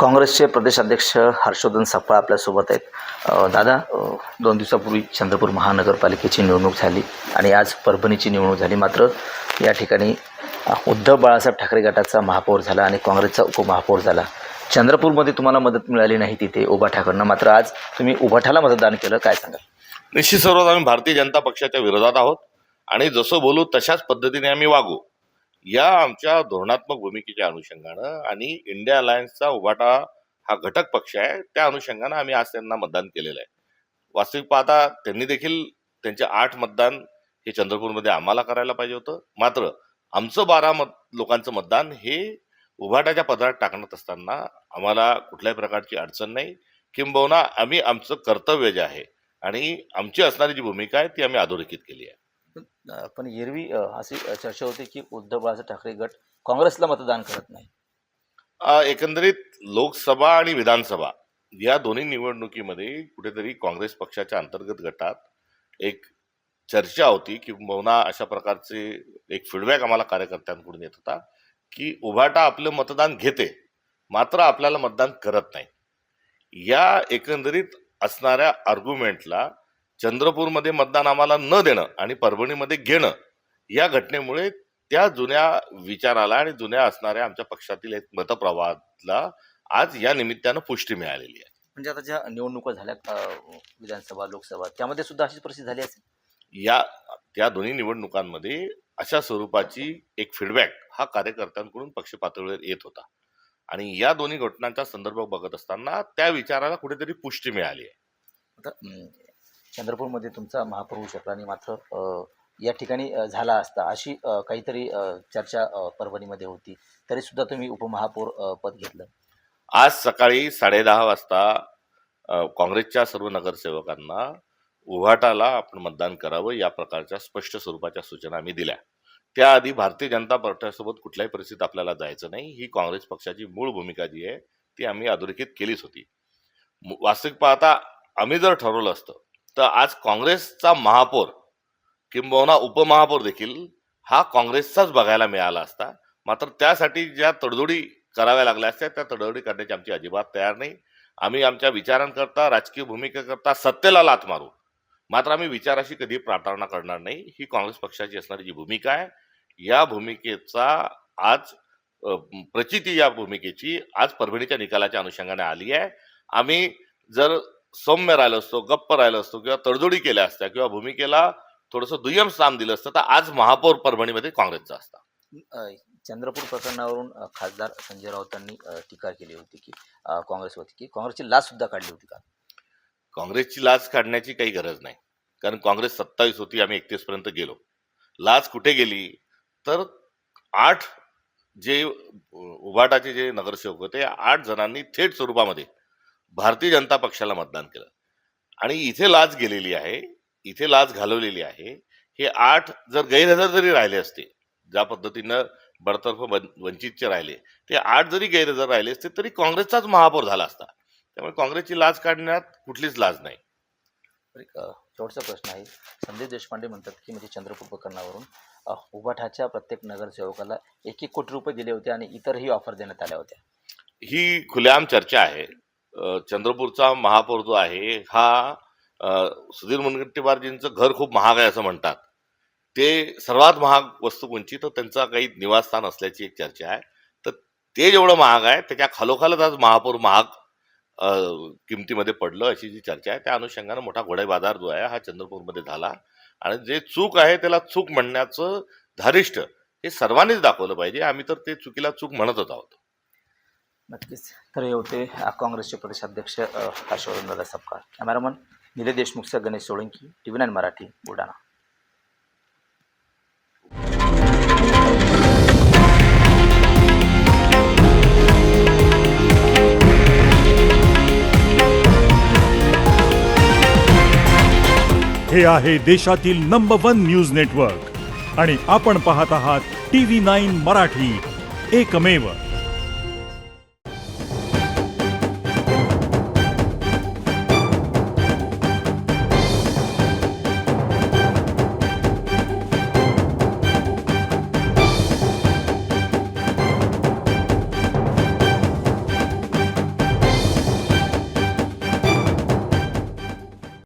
काँग्रेसचे प्रदेशाध्यक्ष हर्षवर्धन सपकाळ आपल्यासोबत आहेत. दादा, 2 दिवसापूर्वी चंद्रपूर महानगरपालिकेची निवडणूक झाली आणि आज परभणीची निवडणूक झाली. मात्र या ठिकाणी उद्धव बाळासाहेब ठाकरे गटाचा महापौर झाला आणि काँग्रेसचा उपमहापौर झाला. चंद्रपूरमध्ये तुम्हाला मदत मिळाली नाही तिथे उभाठाकडनं, मात्र आज तुम्ही उभाठाला मतदान केलं, काय सांगाल? निश्चित सर्वात आम्ही भारतीय जनता पक्षाच्या विरोधात आहोत आणि जसं बोलू तशाच पद्धतीने आम्ही वागू, या आमच्या धोरणात्मक भूमिकेच्या अनुषंगानं आणि इंडिया अलायन्सचा उभाटा हा घटक पक्ष आहे त्या अनुषंगानं आम्ही आज त्यांना मतदान केलेलं आहे. वास्तविक पाहता त्यांनी देखील त्यांचे 8 मतदान हे चंद्रपूरमध्ये आम्हाला करायला पाहिजे होतं, मात्र आमचं 12 लोकांचं मतदान हे उभाटाच्या पदरात टाकण्यात असताना आम्हाला कुठल्याही प्रकारची अडचण नाही, किंबहुना आम्ही आमचं कर्तव्य जे आहे आणि आमची असणारी जी भूमिका आहे ती आम्ही अधोरेखित केली आहे. पण एरवी अशी चर्चा होती की उद्धव बाळासाहेब ठाकरे गट काँग्रेसला मतदान करत नाही. एकंदरीत लोकसभा आणि विधानसभा या दोन्ही निवडणुकीमध्ये कुठेतरी काँग्रेस पक्षाच्या अंतर्गत गटात एक चर्चा होती, किंबहुना अशा प्रकारचे एक फीडबॅक आम्हाला कार्यकर्त्यांकडून येत होता की उभाटा आपलं मतदान घेते मात्र आपल्याला मतदान करत नाही. या एकंदरीत असणाऱ्या आर्ग्युमेंटला चंद्रपूरमध्ये मतदान आम्हाला न देणं आणि परभणीमध्ये घेणं, या घटनेमुळे त्या जुन्या विचाराला आणि जुन्या असणाऱ्या आमच्या पक्षातील एक मतप्रवाहाला आज या निमित्तानं पुष्टी मिळालेली आहे. म्हणजे आता ज्या निवडणुका झाल्या विधानसभा लोकसभा, त्यामध्ये सुद्धा अशीच परिस्थिती झाली असेल. त्या दोन्ही निवडणुकांमध्ये अशा स्वरूपाची एक फीडबॅक हा कार्यकर्त्यांकडून पक्ष पातळीवर येत होता आणि या दोन्ही घटनांचा संदर्भ बघत असताना त्या विचाराला कुठेतरी पुष्टी मिळाली आहे. आता चंद्रपूरमध्ये तुमचा महापौर होऊ शकला आणि मात्र या ठिकाणी झाला असता अशी काहीतरी चर्चा परभणीमध्ये होती, तरी सुद्धा तुम्ही उपमहापौर पद घेतलं. आज सकाळी 10:30 वाजता काँग्रेसच्या सर्व नगरसेवकांना उभाटाला आपण मतदान करावं या प्रकारच्या स्पष्ट स्वरूपाच्या सूचना आम्ही दिल्या. त्याआधी भारतीय जनता पक्षासोबत कुठल्याही परिस्थितीत आपल्याला जायचं नाही, ही काँग्रेस पक्षाची मूळ भूमिका जी आहे ती आम्ही अधोरेखित केलीच होती. वास्तविक पाहता आम्ही जर ठरवलं असतं तर आज काँग्रेसचा महापौर किंबहुना उपमहापौर देखील हा काँग्रेसचाच बघायला मिळाला असता. मात्र त्यासाठी ज्या तडजोडी कराव्या लागल्या असत्या त्या तडजोडी करण्याची आमची अजिबात तयार नाही. आम्ही आमच्या विचारांकरता, राजकीय भूमिकेकरता सत्तेला लाथ मारू, मात्र आम्ही विचाराशी कधी प्रार्थना करणार नाही. ही काँग्रेस पक्षाची असणारी जी भूमिका आहे, या भूमिकेचा आज प्रचिती या भूमिकेची आज परभणीच्या निकालाच्या अनुषंगाने आली आहे. आम्ही जर सौम्य राहिलो असतो, गप्प राहिलो असतो किंवा तडजोडी केल्या असत्या किंवा भूमिकेला थोडंसं दुय्यम स्थान दिलं असतं तर आज महापौर परभणीमध्ये काँग्रेसचा असता. चंद्रपूर प्रकरणावरून खासदार संजय राऊतांनी टीका केली होती की काँग्रेसची लाच सुद्धा काढली होती का? काँग्रेसची लाच काढण्याची काही गरज नाही, कारण काँग्रेस 27 होती, आम्ही 31 पर्यंत गेलो. लाच कुठे गेली तर 8 जे उभाटाचे जे नगरसेवक होते 8 जणांनी थेट स्वरूपामध्ये भारतीय जनता पक्षाला मतदान केलं आणि इथे लाच गेलेली आहे, इथे लाच घालवलेली आहे. हे 8 जर गैरहजर जरी राहिले असते, ज्या पद्धतीनं बडतर्फ वंचितचे राहिले, ते 8 जरी गैरहजर राहिले असते तरी काँग्रेसचाच महापौर झाला असता. त्यामुळे काँग्रेसची लाच काढण्यात कुठलीच लाज नाही. एक शेवटचा प्रश्न आहे. संजय देशपांडे म्हणतात की म्हणजे चंद्रपूर प्रकरणावरून उभाठाच्या प्रत्येक नगरसेवकाला 1-1 कोटी रुपये दिले होते आणि इतरही ऑफर देण्यात आल्या होत्या. ही खुलेआम चर्चा आहे. चंद्रपूरचा महापौर जो आहे हा सुधीर मुनगंटीवारजींचं घर खूप महाग आहे असं म्हणतात. ते सर्वात महाग वस्तू कोणची तर त्यांचा काही निवासस्थान असल्याची एक चर्चा आहे. तर ते जेवढं महाग आहे त्याच्या खालोखालच आज महापौर महाग किमतीमध्ये पडलं अशी जी चर्चा आहे. त्या अनुषंगानं मोठा घोडे बाजार जो आहे हा चंद्रपूरमध्ये झाला आणि जे चूक आहे त्याला चूक म्हणण्याचं धारिष्ट हे सर्वांनीच दाखवलं पाहिजे. आम्ही तर ते चुकीला चूक म्हणतच आहोत. नक्कीच. तर हे होते काँग्रेसचे प्रदेशाध्यक्ष हर्षवर्धन सपकाळ. कॅमेरामन निलेश देशमुखसह गणेश सोळंकी, TV9 मराठी, बुलढाणा. हे आहे देशातील नंबर 1 न्यूज नेटवर्क आणि आपण पाहत आहात TV9 मराठी, एकमेव.